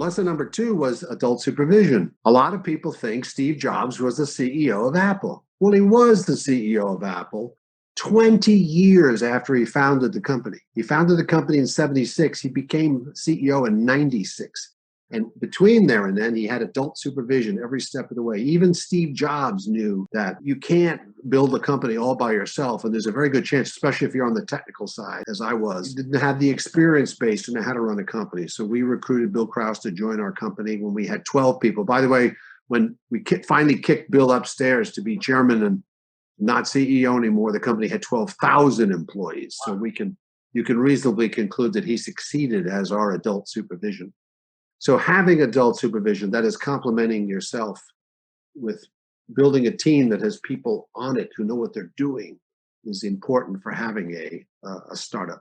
lesson number 2 was adult supervision. A lot of people think Steve Jobs was the CEO of Apple. Well, he was the CEO of Apple 20 years after he founded the company. He founded the company in 76. He became CEO in 96. And between there and then, he had adult supervision every step of the way. Even Steve Jobs knew that you can't build a company all by yourself. And there's a very good chance, especially if you're on the technical side, as I was, you didn't have the experience base to know how to run a company. So we recruited Bill Krause to join our company when we had 12 people. By the way, when we finally kicked Bill upstairs to be chairman and not CEO anymore, the company had 12,000 employees. So you can reasonably conclude that he succeeded as our adult supervision. So having adult supervision, that is complementing yourself with building a team that has people on it who know what they're doing, is important for having a startup.